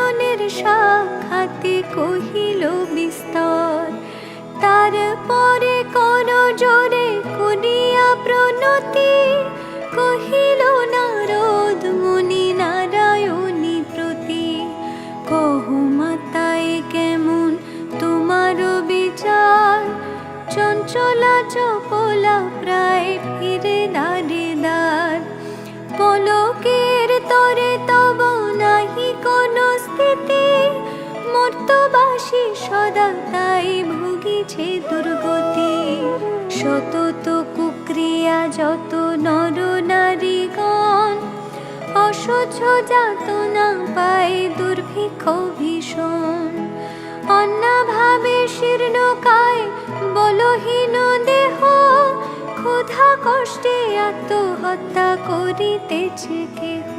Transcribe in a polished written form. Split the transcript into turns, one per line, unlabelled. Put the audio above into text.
নয়নের সাক্ষাতে কহিল বিস্তর, তারপরে কোন জোরে করিয়া প্রণতি কহিল নারদ মুনি নারায়ণী প্রতি। কহো মাতায় কেমন তোমার বিচার, চঞ্চলা চপলা প্রায় ফিরে দ্বারে দ্বার। পলকের তরে তব নাহি কোন স্থিতি, মর্তবাসী সদা তাই ভুগিছে দুর্গতি। সতত কুক্রিয়া যত নর নারীগণ, অসহ্য যাতনা পায় দুর্ভিক্ষ ভীষণ। অন্নাভাবে শীর্ণকায় বলহীন দেহ, ক্ষুধা কষ্টে আত্মহত্যা করিতেছে কেহ।